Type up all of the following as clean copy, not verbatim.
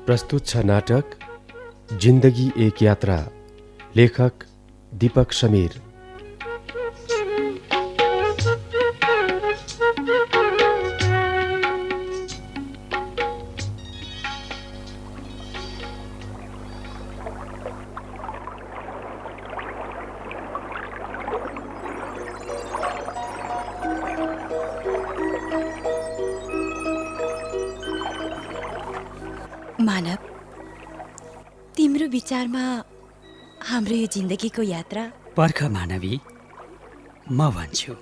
प्रस्तुत छ नाटक जिन्दगी एक यात्रा। लेखक दीपक समीर। मानव, तिम्रो विचारमा हाम्रो यो जिन्दगीको यात्रा? पर्ख मानवी, म भन्छु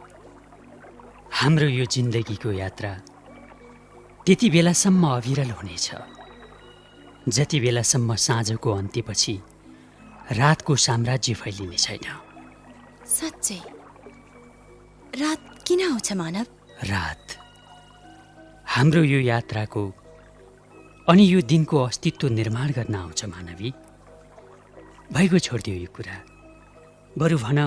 हाम्रो यो जिन्दगीको यात्रा त्यति बेलासम्म अविरल हुनेछ जति बेलासम्म साँझको अन्त्यपछि रातको साम्राज्य फैलिने छैन। साँच्चै रात किन आउँछ मानव? रात हाम्रो यो यात्राको अनि यो दिनको अस्तित्व निर्माण गर्न आउँछ मानवी। भइगयो, छोडिदियो यो कुरा, बरु भन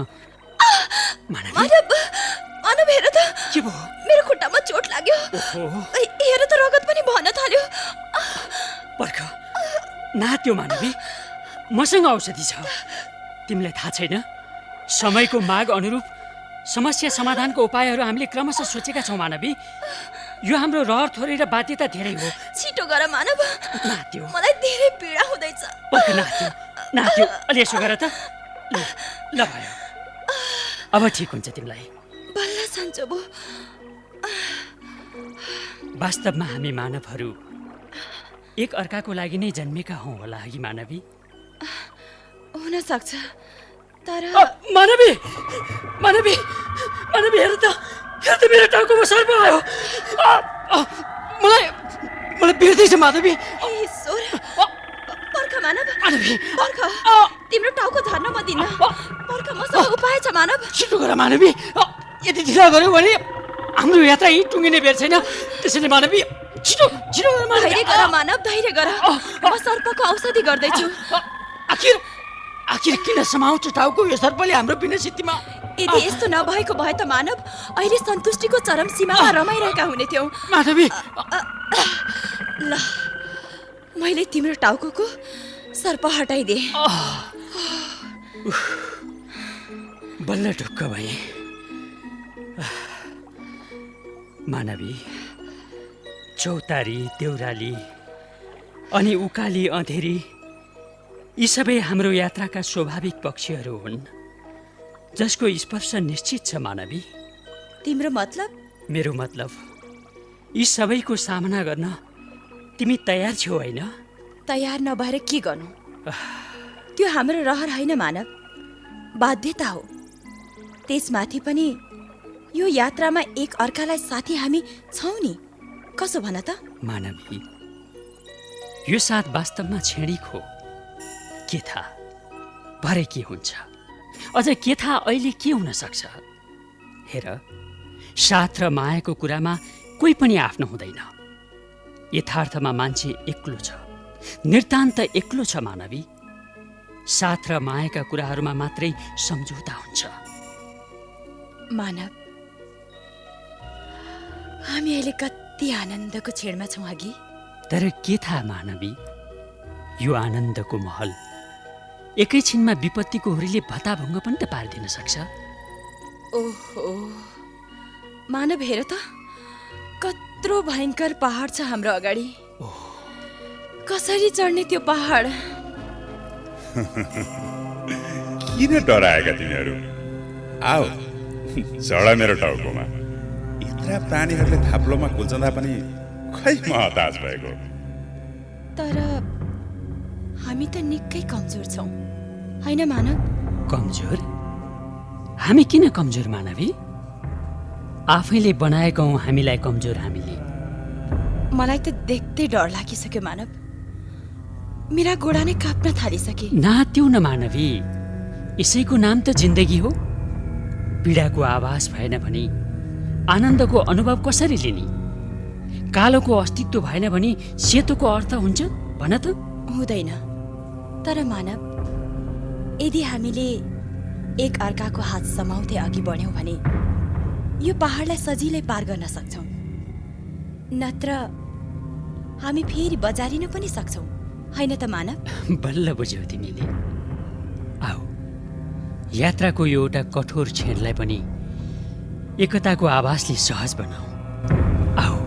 मानवी। मानव हेर त, के भयो? मेरो खुट्टामा चोट लाग्यो। हेर त, रगत पनि बहन थाल्यो। पर्ख, नात्यो मानवी, मसँग औषधि छ। तिमीलाई थाहा छैन, समयको माग अनुरूप समस्या समाधानको उपायहरू हामीले क्रमशः सोचेका छौँ मानवी। यो हाम्रो रहर थोरै र बाध्यता धेरै हो। छिटो गर मानव, नात्यो, मलाई धेरै पीडा हुँदैछ। पर्ख, नात्यो, अलि यसो गर त। ल भयो, अब ठिक हुन्छ तिमीलाई। बल्ल सन्चो भयो। वास्तवमा हामी मानवहरू एक अर्काको लागि नै जन्मेका हौँ होला कि मानवी? हुन सक्छ, तर मानवी हेर त मेरो टाउकोमा सर्प आयो। मलाई बिर्दैछ माधवी। ईश्वर, पर्ख मानव, मानवी, पर्ख, तिम्रो टाउको झर्न म दिन्न। पर्ख, मसँग उपाय छ मानव। छिटो गर मानवी, यदि ढिला गर्यो भने हाम्रो यात्रा यही टुङ्गिने बेर छैन। त्यसैले मानवी, छिटो गर मानवी। धैर्य गर मानव, धैर्य गर। म सर्पको औषधि गर्दैछु। आखिर किन समाउँछ टाउको यो सर्पले हाम्रो विनसिद्धिमा? यदि यस्तो नभएको भए त मानव अहिले सन्तुष्टिको चरम सीमामा रमाइरहेका हुने थियौ। माधवी, ल, मैले तिम्रो टाउकोको सर्प हटाइदिए। बल्ल ढुक्क भए। मानवी, चौतारी, देउराली अनि उकाली, अँधेरी यी सबै हाम्रो यात्राका स्वाभाविक पक्षहरू हुन् जसको स्पर्श निश्चित छ मानवी। तिम्रो मतलब? मेरो मतलब, यी सबैको सामना गर्न तिमी तयार छौ होइन? तयार नभएर के गर्नु? त्यो हाम्रो रहर होइन मानव, बाध्यता हो। त्यसमाथि पनि यो यात्रामा एक अर्कालाई साथी हामी छौँ नि। कसो भन त? मानवी, यो साथ वास्तवमा क्षणिक हो। के थाहा भरे के हुन्छ? अझ के थाहा अहिले के हुन सक्छ? हेर, साथ र मायाको कुरामा कोही पनि आफ्नो हुँदैन। यथार्थमा मान्छे एक्लो छ, नितान्त एक्लो छ मानवी। साथ र मायाका कुराहरूमा मात्रै सम्झौता हुन्छ। मानव, हामी अहिले कति आनन्दको छेडमा छौँ अघि। तर के थाहा मानवी, यो आनन्दको महल एकैछिनमा विपत्तिको हुरीले भताभङ्ग पनि त पारिदिन सक्छ। ओहो मानव, हेर त, कत्रो भयङ्कर पहाड छ हाम्रो अगाडि। कसरी चढ्ने त्यो पहाड? किन डराएका तिमीहरू? आओ, चढ मेरो टाउकोमा। यत्रा प्राणीहरूले थाप्लोमा कुल्चँदा पनि खै म हताश भएको। तर हामी त निकै कमजोर छौँ होइन मानव? कमजोर? हामी किन कमजोर मानवी? आफैले बनाएको हौँ हामीलाई कमजोर हामीले। मलाई त देख्दै डर लागिसक्यो मानव। मेरा गोडा नै काप्न थालिसके। नात्यौ न मानवी, यसैको नाम त जिन्दगी हो। पीडाको आभास भएन भने आनन्दको अनुभव कसरी लिने? कालोको अस्तित्व भएन भने सेतोको अर्थ हुन्छ भन त? हुँदैन। तर मानव, यदि हामीले एक अर्काको हात समाउँदै अघि बढ्यौँ भने यो पहाडलाई सजिलै पार गर्न सक्छौँ। नत्र हामी फेरि बजारिन पनि सक्छौँ। होइन त मानव? बल्ल बुझ्यौ तिमीले। आऊ, यात्राको यो एउटा कठोर छेडलाई पनि एकताको आभासले सहज बनाऊ। आऊ।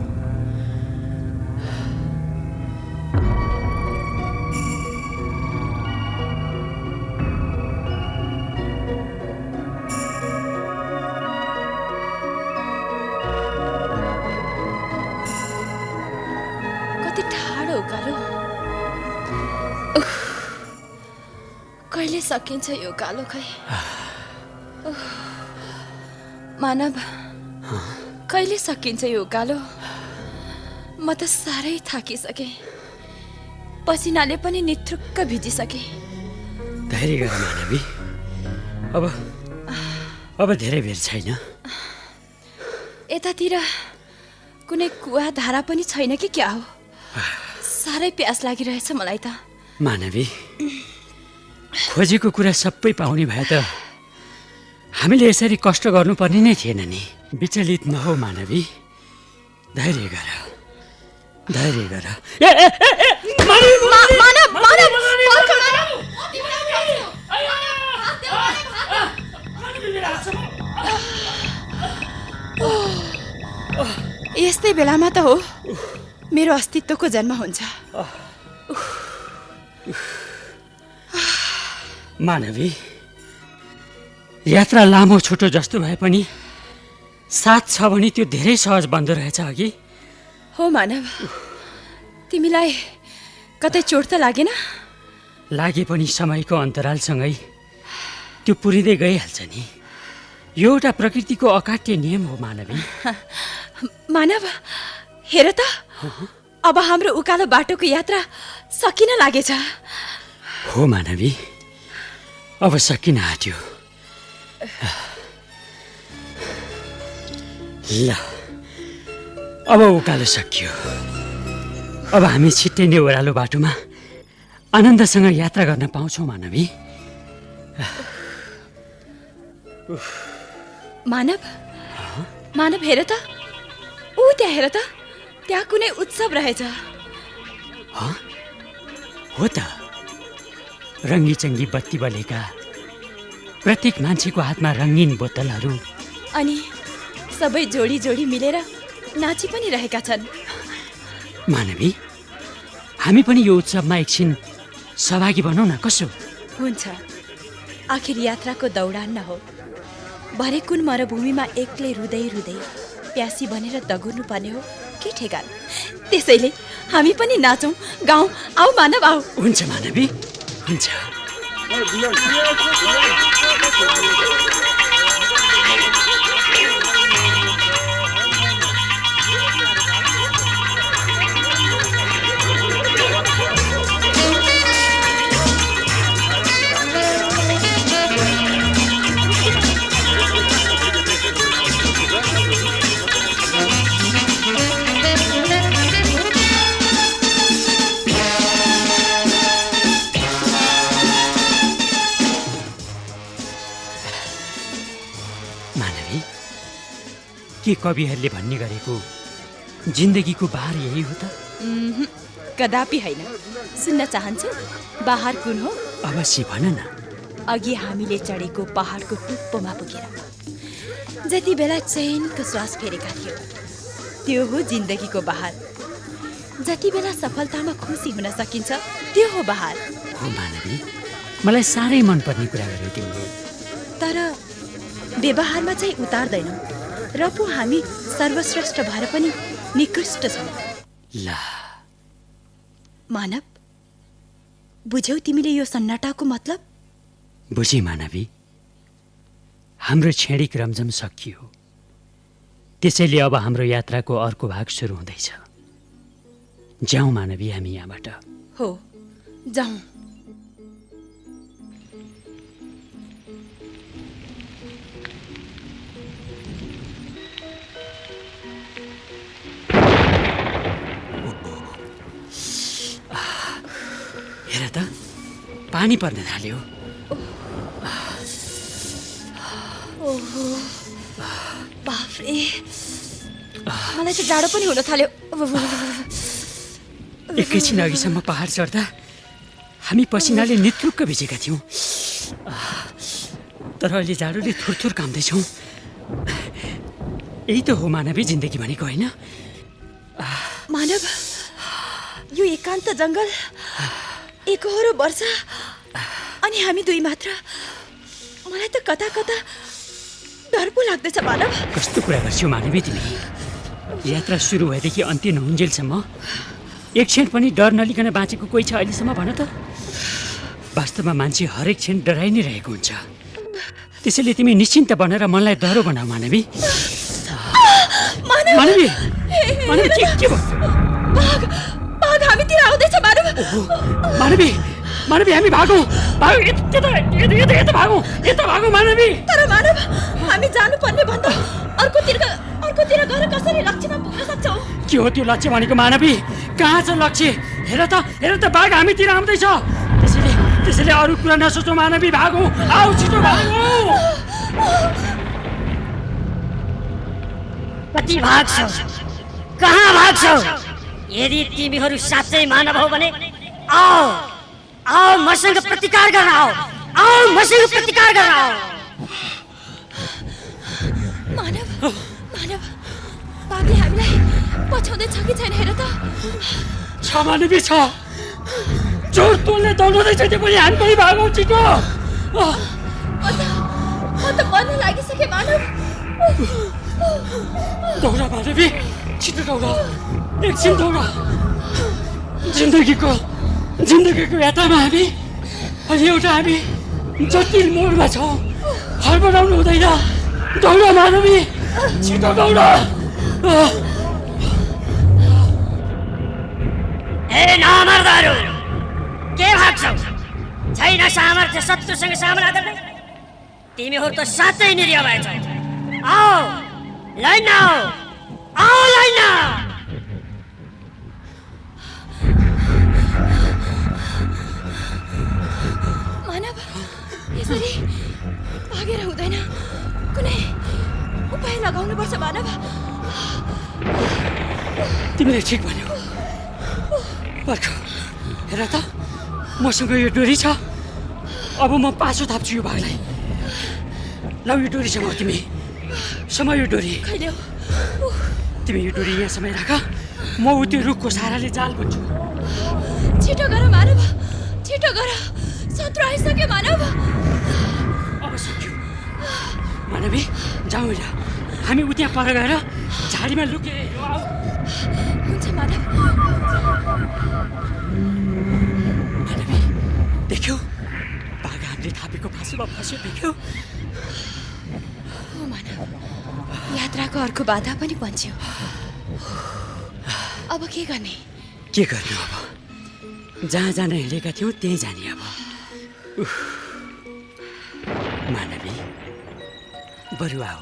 कति ठाडो उकालो। कहिले सकिन्छ यो उकालो खै? मानव, कहिले सकिन्छ यो उकालो? म त साह्रै थाकिसकेँ। पसिनाले पनि निथुक्क भिजिसकेँ। धैर्य गर मानवी। अब धेरै बेर छैन। यतातिर कुनै कुवा धारा पनि छैन कि क्या हो? साह्रै प्यास लागिरहेछ मलाई त। मानवी, खोजेको कुरा सबै पाउने भए त हामीले यसरी कष्ट गर्नुपर्ने नै थिएन नि। विचलित नहो मानवी, धैर्य गर, धैर्य गर। यस्तै बेलामा त हो मेरो अस्तित्वको जन्म हुन्छ। मानवी, यात्रा लामो छोटो जस्तो भए पनि साथ छ भने त्यो धेरै सहज बन्दो रहेछ अघि। हो मानव, तिमीलाई कतै चोट त लागेन? लागे पनि समयको अन्तरालसँगै त्यो पुरिँदै गइहाल्छ नि। यो एउटा प्रकृतिको अकाट्य नियम हो मानवी। मानव, हेर त, अब हाम्रो उकालो बाटोको यात्रा सकिन लागेछ। हो मानवी, अब सकिन आँट्यो। ल, अब उकालो सकियो। अब हामी छिट्टै नै ओह्रालो बाटोमा आनन्दसँग यात्रा गर्न पाउँछौँ मानवी। मानव, मानव हेर त, ऊ त्यहाँ हेर त, त्यहाँ कुनै उत्सव रहेछ। हो त, रङ्गीचङ्गी बत्ती बलेका, प्रत्येक मान्छेको हातमा रङ्गीन बोतलहरू, अनि सबै जोडी जोडी मिलेर नाची पनि रहेका छन्। मानवी, हामी पनि यो उत्सवमा एकछिन सहभागी बनौँ न, कसो? हुन्छ, आखिर यात्राको दौडान न हो। भरे कुन मरुभूमिमा एक्लै रुँदै रुँदै प्यासी बनेर दगुर्नु पर्ने हो के ठेगान। त्यसैले हामी पनि नाचौँ, गाउँ। आऊ मानव, आऊ। हुन्छ मानवी, हुन्छ। मानवी, के कविहरूले भन्ने गरेको जिन्दगीको बहार यही हो त? कदापि होइन। सुन्न चाहन्छु, बहार कुन हो? अवश्य भन न। अघि हामीले चढेको पहाडको टुप्पोमा पुगेर जति बेला चैनको श्वास फेरेका थियौँ, त्यो हो जिन्दगीको बहार। जति बेला सफलतामा खुसी हुन सकिन्छ, त्यो हो बहार। हो मानवी, मलाई साह्रै मनपर्ने कुरा गर्यो तिमीले। तर व्यवहारमा चाहिँ उतार्दैनौँ र पो हामी सर्वश्रेष्ठ भएर पनि निकृष्ट छौँ। ल मानव, बुझ्यौ तिमीले यो सन्नाटाको मतलब? बुझे मानवी, हाम्रो क्षणिक रमझम सकियो। त्यसैले अब हाम्रो यात्राको अर्को भाग सुरु हुँदैछ। जाउँ मानवी, हामी यहाँबाट। हो, जाउँ। हेर त, पानी पर्न थाल्यो। ओहो, बाफ्रे, मलाई त जाडो पनि हुन थाल्यो। एकैछिन अघिसम्म पहाड चढ्दा हामी पसिनाले नेत्रुक्क भिजेका थियौँ, तर अहिले जाडोले थुरथुर काम्दैछौँ। यही त हो मानवीय जिन्दगी भनेको, होइन? मानव, यो एकान्त जङ्गल, एकहोरो वर्षा अनि हामी दुई मात्र। मलाई त कता कता डर पो लाग्दैछ मानव। कस्तो कुरा गर्छौ मानवी तिमी? यात्रा सुरु भएदेखि अन्त्य नहुन्जेलसम्म एक क्षण पनि डर नलिकन बाँचेको कोही छ अहिलेसम्म? भन त। वास्तवमा मान्छे हरेक क्षण डराइ नै रहेको हुन्छ। त्यसैले तिमी निश्चिन्त बनेर मनलाई डरो बनाऊ मानवी। मानवी, मानवी के भयो? बाघ हामीतिर आउँदैछ मानव। मानवी, मानवी हामी भागौँ, यता भागौँ मानवी। तर मानव, हामी जानुपर्ने भन्दा अर्कोतिर गएर कसरी लक्ष्यमा पुग्न सक्छौँ? के हो त्यो लक्ष्य भनेको मानवी? कहाँ छ लक्ष्य? हेर त बाघ हामीतिर आउँदैछ। त्यसैले अरू कुरा नसोचौँ मानवी, भागौँ। आऊ छिटो भागौँ। कति भाग्छौ? कहाँ भाग्छौ? यदि तिमीहरू साँच्चै मानव हौ भने आओ मसँग प्रतिकार गर्न आओ। मानव, बाघले हामीलाई पछाउँदैछ कि छैन हेर त। छ मानवी, छ। जोर तोलले दौडाउँदैछ त्यो पनि। हामी पनि भागौँ छिटो। म त मर्न लागिसकेँ मानव। दौडा मानवी, छिटो दौडा, एकछिन दौडा। जिन्दगीको यात्रामा हामी जटिल मोडमा छौँ। हडबडाउनु हुँदैन। दौडा मानवी, छिटो दौडा। ए नामर्दहरू, के भाग्छौ? छैन सामर्थ्य शत्रुसँग सामना गर्ने? तिमीहरू त साँच्चै निरीह भएछौ। आओ लाइन। मानव, यसरी भागेर हुँदैन। कुनै उपाय लगाउनुपर्छ मानव। तिमीले ठिक भन्यौ। पर्ख, हेर त, मसँग यो डोरी छ। अब म पाछो थाप्छु यो भागलाई। ल यो डोरी समाऊ, तिमी समाऊ यो डोरी। कहिले हो? तिमी यो डोरी यहाँ समय राख, म त्यो रुखको सहाराले जाल बुन्छु। छिटो गर मानव, छिटो गर। शत्रु आइसक्यो मानव। अब सक्यो मानवी, जाउँ ल। हामी उता पर गएर झाडीमा लुके। हुन्छ मानव। मानवी, देख्यौ? बाघ हामीले थापेको फाँसोमा फस्यो, देख्यौ? हो मानव, यात्राको अर्को बाधा पनि बन्च्यो। अब के गर्ने? के गर्ने अब? जहाँ जान हिँडेका थियौँ त्यहीँ जाने अब। मानवी, बरु आऊ,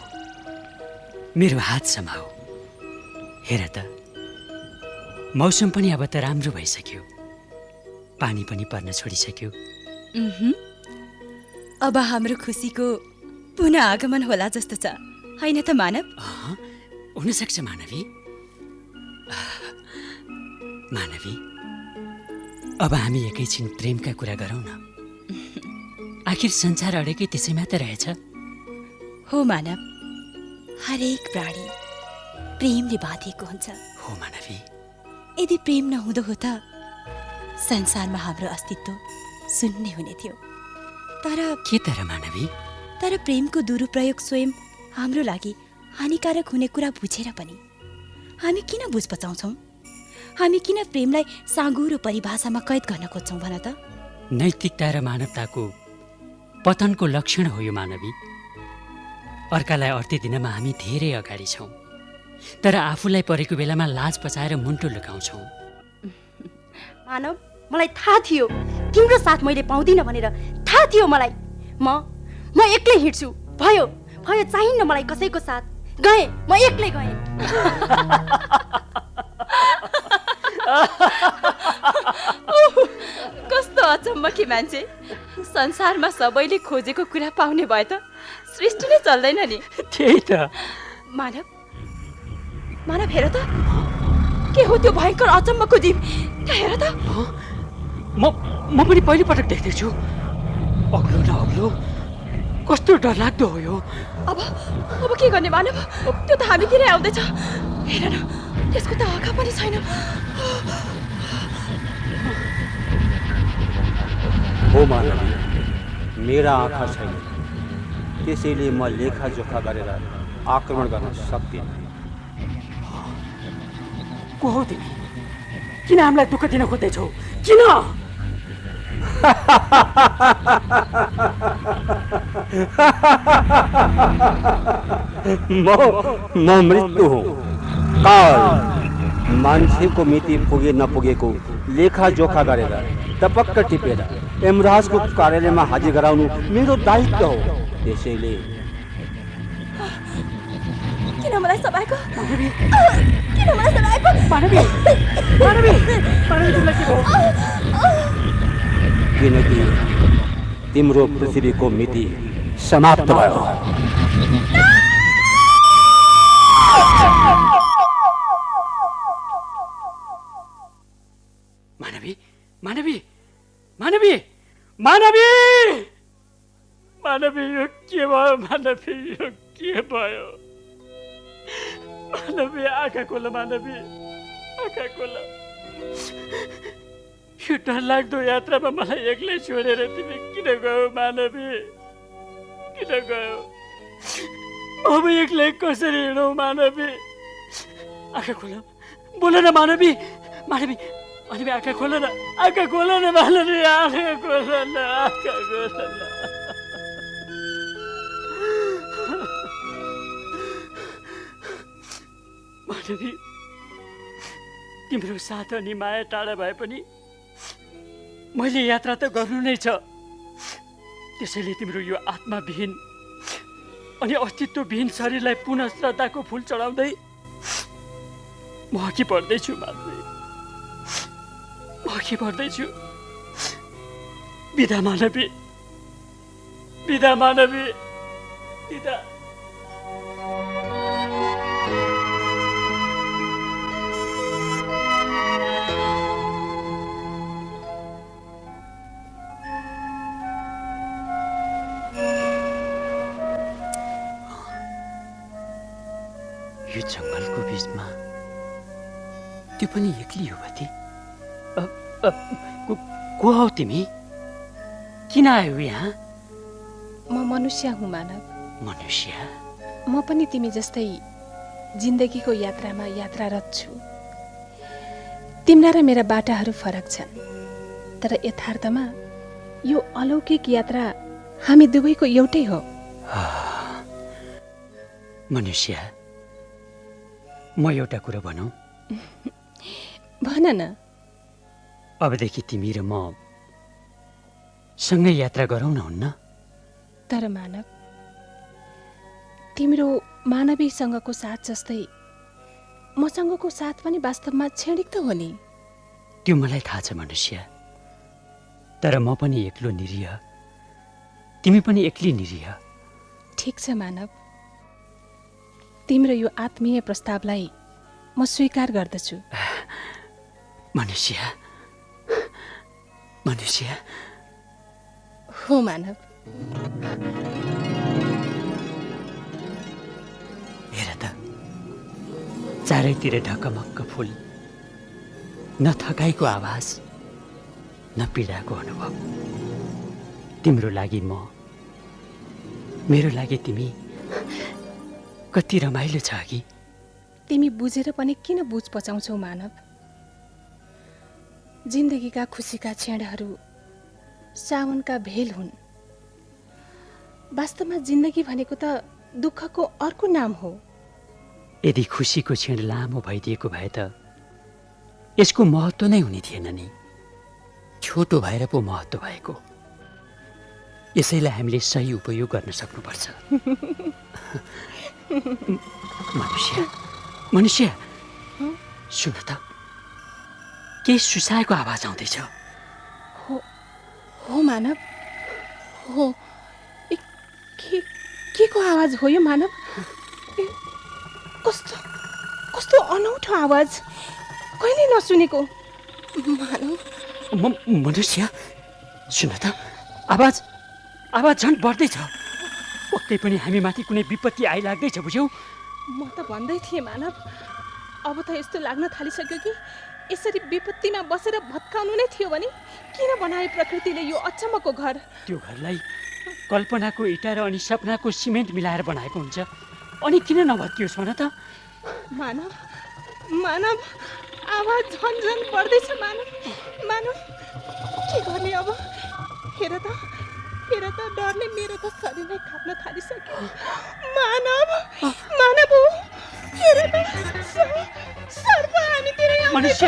मेरो हात समाऊ। हेर त, मौसम पनि अब त राम्रो भइसक्यो। पानी पनि पर्न छोडिसक्यो। अब हाम्रो खुसीको पुनः आगमन होला जस्तो छ, होइन त मानव? हुनसक्छ मानवी। मानवी, अब हामी एकैछिन प्रेमका कुरा गरौँ न। आखिर संसार अडेकै त्यसैमा त रहेछ। हो मानव, हरेक प्राणी प्रेमले बाँधिएको हुन्छ। हो मानवी। यदि प्रेम नहुँदो हो त संसारमा हाम्रो अस्तित्व शून्य हुने थियो। तर मानवी, तर प्रेमको दुरुपयोग स्वयं हाम्रो लागि हानिकारक हुने कुरा बुझेर पनि हामी किन बुझ पचाउँछौँ? हामी किन प्रेमलाई साँगुरो परिभाषामा कैद गर्न खोज्छौँ भन त? नैतिकता र मानवताको पतनको लक्षण हो यो मानवी। अर्कालाई अर्थे दिनमा हामी धेरै अगाडि छौँ, तर आफूलाई परेको बेलामा लाज पचाएर मुन्टो लुकाउँछौँ। मानव, मलाई थाहा थियो तिम्रो साथ मैले पाउँदिन भनेर। थाहा थियो मलाई। म एक्लै हिँड्छु। भयो चाहिन्न मलाई कसैको साथ। गएँ, म एक्लै गएँ। कस्तो अचम्मकी मान्छे! संसारमा सबैले खोजेको कुरा पाउने भए त सृष्टि नै चल्दैन नि। त्यही त। मानव हेर त, के हो त्यो भयङ्कर अचम्मको जीव? त्यहाँ हेर त। म पनि पहिलोपटक देख्दैछु। अग्लो न अग्लो, कस्तो डरलाग्दो हो यो। अब के गर्ने मानव? त्यो त हामीतिरै आउँदैछ। हेर न, त्यसको त आँखा पनि छैन। हो मानवी, मेरा आँखा छैन, त्यसैले म लेखाजोखा गरेर आक्रमण गर्न सक्दिनँ। को हौ तिमी? किन हामीलाई दुःख दिन खोज्दैछौ? किन? म मृत्यु हुँ, काल। मान्छेको मिति पुगे नपुगेको लेखाजोखा गरेर टपक्क टिपेर यमराजको कार्यालयमा हाजिर गराउनु मेरो दायित्व हो। त्यसैले किन मलाई सबाएको? मानवी, किन मलाई सबाएको? मानवी, मानवी, मानवी तिमीलाई के भयो? किनकि तिम्रो पृथ्वीको मिति समाप्त भयो। मानवी, मानवी, मानवी, मानवी, मानवी, यो के भयो? मानवी, यो के भयो? मानवी, आँखा खोल मानवी, आँखा खोल। यो डरलाग्दो यात्रामा मलाई एक्लै छोडेर तिमी किन गयौ मानवी? किन गयौ? अब एक्लै कसरी हिँडौ मानवी? आँखा खोल, बोल न मानवी, मानवी, मानवी, आँखा खोल न, आँखा खोल न मानवी, आँखा खोल न, आँखा खोल न। मानवी, तिम्रो साथ अनि माया टाढा भए पनि मैले यात्रा त गर्नु नै छ। त्यसैले तिम्रो यो आत्माविहीन अनि अस्तित्वविहीन शरीरलाई पुनः श्रद्धाको फूल चढाउँदै म अघि बढ्दैछु मानवी, म अघि बढ्दैछु। बिदा मानवी, बिदा मानवी, बिदा। यो जङ्गलको बिचमा त्यो पनि एक्लै हो कति? को हौ तिमी? किन आयौ यहाँ? म मनुष्य हुँ मानव। मनुष्य? म पनि तिमी जस्तै जिन्दगीको यात्रामा यात्रारत छु। तिम्रा र मेरा बाटाहरू फरक छन्, तर यथार्थमा यो अलौकिक यात्रा हामी दुवैको एउटै हो। मनुष्य, म एउटा कुरा भनौँ? भन न। अबदेखि तिमी र म सँगै यात्रा गरौँ न, हुन्न? तर मानव, तिम्रो मानवीसँगको साथ जस्तै मसँगको साथ पनि वास्तवमा क्षणिक त हो नि। त्यो मलाई थाहा छ मनुष्य, तर म पनि एक्लो निरीह, तिमी पनि एक्लै निरीह। ठिक छ मानव, तिम्रो यो आत्मीय प्रस्तावलाई म स्वीकार गर्दछु। मनुष्य, मनुष्य। हो मानव। हेर त, चारैतिर ढकमक्क फुल, न थकाइको आवाज, न पीडाको अनुभव। तिम्रो लागि म, मेरो लागि तिमी, कति रमाइलो छ कि? तिमी बुझेर पनि किन बुझ पचाउँछौ मानव? जिन्दगीका खुसीका क्षणहरू साउनका भेल हुन्। वास्तवमा जिन्दगी भनेको त दुःखको अर्को नाम हो। यदि खुसीको क्षण लामो भइदिएको भए त यसको महत्त्व नै हुने थिएन नि। छोटो भएर पो महत्त्व भएको। यसैलाई हामीले सही उपयोग गर्न सक्नुपर्छ। मनुष्य, मनुष्य, सुन त, केही सुसाएको आवाज आउँदैछ। हो मानव, हो। के को आवाज हो यो मानव? कस्तो कस्तो अनौठो आवाज, कहिले नसुनेको। मानव, मनुष्य सुन त, आवाज झन् बढ्दैछ। पक्कै पनि हामी माथि कुनै विपत्ति आइलाग्दैछ, बुझ्यौ? म त भन्दै थिएँ मानव, अब त यस्तो लाग्न थालिसक्यो कि यसरी विपत्तिमा बसेर भत्काउनु नै थियो भने किन बनाए प्रकृतिले यो अचम्मको घर? त्यो घरलाई कल्पनाको इँटा र अनि सपनाको सिमेन्ट मिलाएर बनाएको हुन्छ, अनि किन नभत्कियोस् भन त? मानव मानव आवाज झन् बढ्दैछ। मानव के गर्ने अब? हेर त डरले मेरो त शरीर नै काप्न थालिसक्यो। मानव हो, हेर त सर्प हामीतिर मनुष्य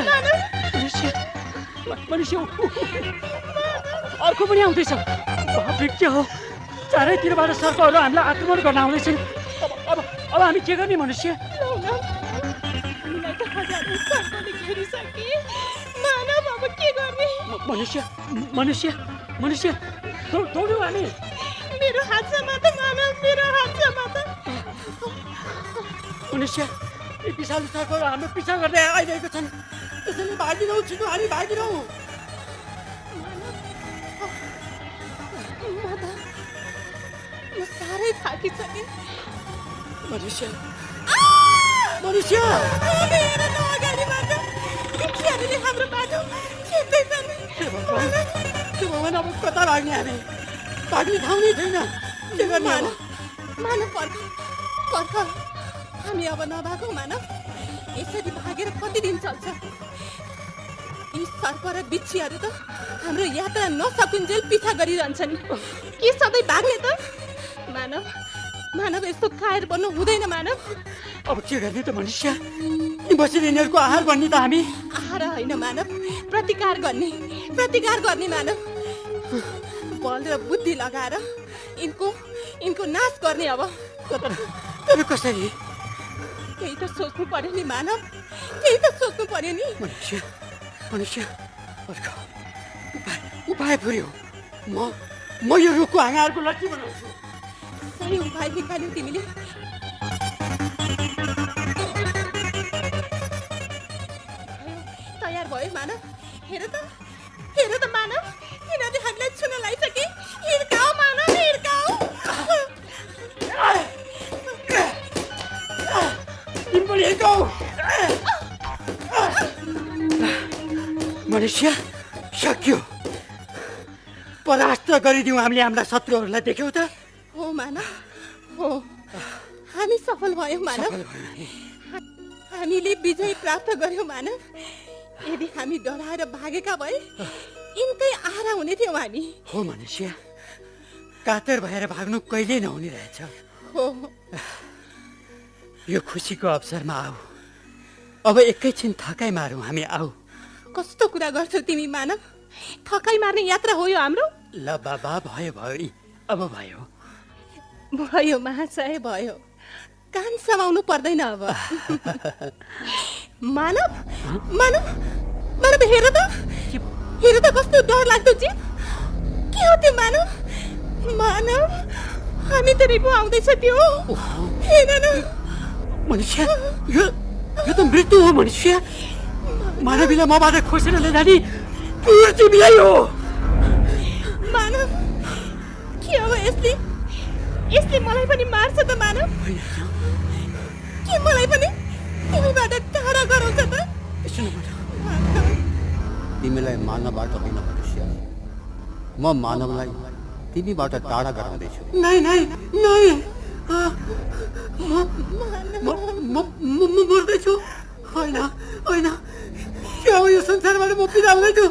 अर्को पनि आउँदैछ। बाफ्रे, के हो? चारैतिरबाट सर्पहरू हामीलाई आक्रमण गर्न आउँदैछन्। अब हामी के गर्ने मनुष्य? हामीलाई त हजारौँ सर्पले घेरिसके। मानव अब के गर्ने? मनुष्य दौड्यौँ हामी। मेरो हात समात मानव, मेरो हात समात। मनुष्य, यी विषालु सर्पहरू हाम्रो पिछा गर्दै आइरहेको छन्। त्यसैले भागिरहँ, छिटो हामी भागिरहँ। म साह्रै थाकिसकेँ। मनुष्य हेर न अगाडिबाट देखिहाल्ने हाम्रो बाटो छेक्दैछन्। के भगवान्, अब कता भाग्ने हामी? भाग्ने ठाउँ नै छैन। के गर्ने अब? मानव पर्ख। हामी अब नभागौँ मानव। यसरी भागेर कति दिन चल्छ? यी सर्प र बिच्छीहरू त हाम्रो यात्रा नसकुन्जेल पिछा गरिरहन्छन्। के सधैँ भाग्ने त? मानव यस्तो कायर बन्नु हुँदैन मानव। अब के गर्ने त मनुष्य? बसेर यिनीहरूको आहार बन्ने त हामी। आहार होइन मानव, प्रतिकार गर्ने मानव। बल र बुद्धि लगाएर इनको नाश गर्ने। अब तर कसरी? केही त सोच्नु पर्यो नि मानव, केही त सोच्नु पर्यो नि। मनुष्य उपाय पुर्यो। म यो रुखको हाँगाहरूको लट्ठी बनाउँछु। सही उपाय निकाल्यौ तिमीले। तयार भयो मानव। हेर त मानव, यिनीहरूले हामीलाई छुन लागिसके। हिर्काऊ मानव, हिर्काऊ। तिमी पनि हिर्काऊ। मनुष्य सक्यो। परास्त गरिदिउँ हामीले हाम्रा शत्रुहरूलाई, देख्यौ त? हो मानव, हो। हामी सफल भयौँ मानव। हामीले विजय प्राप्त गर्यौँ मानव। यदि हामी डराएर भागेका भए यिनकै आहारा हुने थियौँ हामी। हो मनुष्य, कातर भएर भाग्नु कहिल्यै नहुने रहेछ। हो। यो खुसीको अवसरमा आऊ। अब एकैछिन थकाइ मारौँ हामी, आऊ। कस्तो कुरा गर्छौ तिमी मानव? थकाइ मार्ने यात्रा हो यो हाम्रो? ल बाबा, भयो अब भयो। महाशय भयो। कान समाउनु पर्दैन अब। मानव हेर त कस्तो डर लाग्दो चिज। के हो त्यो मानव? हामीतिर पो आउँदैछ त्यो। हेर न मनुष्य, यो त मृत्यु हो मनुष्य। मानवीलाई मबाट खोसेर लिँदाखेरि तिमीलाई हो। मानव, के हो यसले मलाई पनि मार्छ त मानव? के मलाई पनि तिमीबाट टाढा गराउँछ त? तिमीलाई मानवबाट होइन मनुष्य, म मानवलाई तिमीबाट टाढा गराउँदैछु। म मर्दैछु। होइन, क्या हो यो संसारबाट म बिदा हुँदैछु।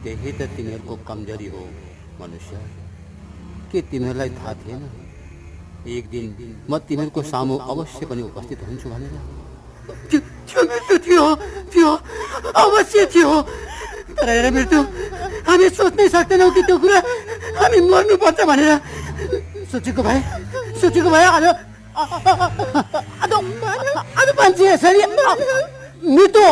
त्यही त तिमीहरूको कमजोरी हो मनुष्य। के तिमीहरूलाई थाहा थिएन एक दिन म तिमीहरूको सामु अवश्य पनि उपस्थित हुन्छु भनेर? थियो, अवश्य थियो। तर हेर मृत्यु, हामी सोच्नै सक्दैनौँ कि त्यो कुरा हामी मर्नुपर्छ भनेर। सोचेको भए आज मान्छे यसरी मृत्यु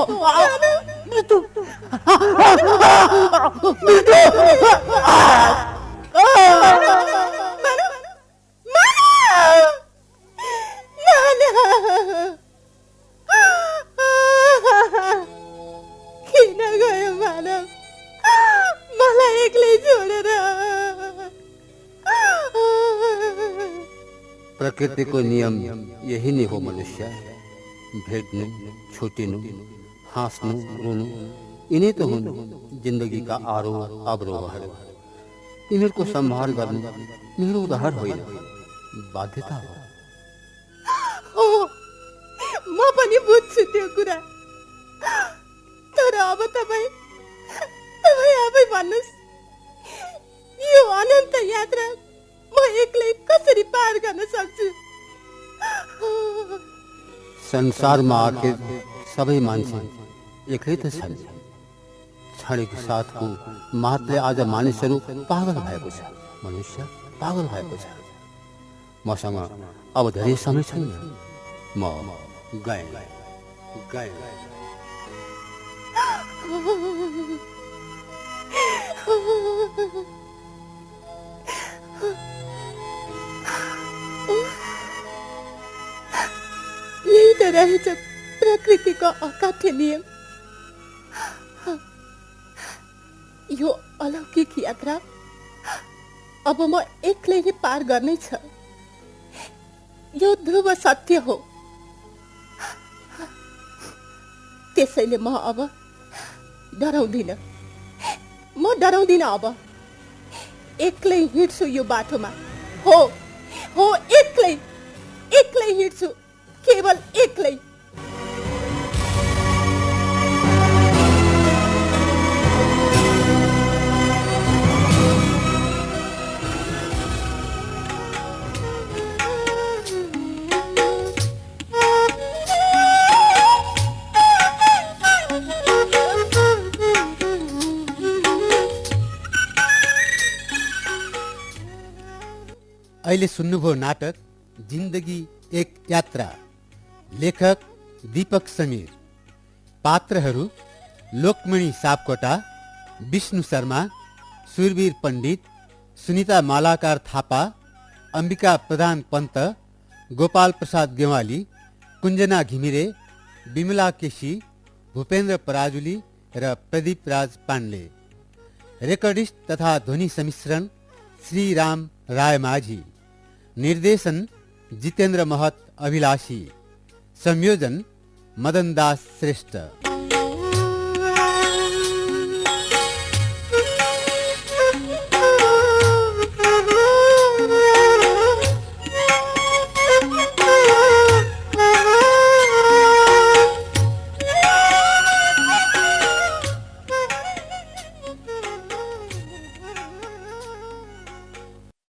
प्रकृतिको नियम यही नै हो मनुष्य। भेट्नु, छुटिनु, हाँस्नु, रुनु यिनै त हुन् जिन्दगीका आरोह अवरोहहरू। यिनीहरूको सम्हार गर्नु मेरो उद्धार होइन, बाध्यता हो। म पनि बुझ्छु त्यो कुरा, तर अब तपाईँ आफै भन्नुहोस्, यो अनन्त यात्रा म एक्लै कसरी पार गर्न सक्छु? संसारमा आखिर सबै मान्छे एक्लै त छन्। क्षणिक साथको मातले आज मानिसहरू पागल भएको छ। मनुष्य पागल भएको छ। मसँग अब धेरै समय छैन। म गएँ। यही त रहेछ प्रकृतिको अकाट्य नियम। यो अलौकिक यात्रा अब म एक्लै नै पार गर्नै छ। यो ध्रुव सत्य हो। त्यसैले म अब डराउँदिन। अब एक्लै हिँड्छु यो बाटोमा। हो एक्लै हिँड्छु, केवल एक्लै। अहिले सुन्नुभयो नाटक जिन्दगी एक यात्रा। लेखक दीपक समीर। पात्रहरू लोकमणि सापकोटा, विष्णु शर्मा, सुरवीर पण्डित, सुनिता मालाकार थापा, अम्बिका प्रधान पन्त, गोपाल प्रसाद गेवाली, कुञ्जना घिमिरे, विमला केसी, भूपेन्द्र पराजुली र प्रदीप राज पाण्डे। रेकर्डिस्ट तथा ध्वनि सम्मिश्रण श्रीराम रायमाझी। निर्देशन जितेन्द्र महत अभिलाषी। संयोजन मदन दास श्रेष्ठ।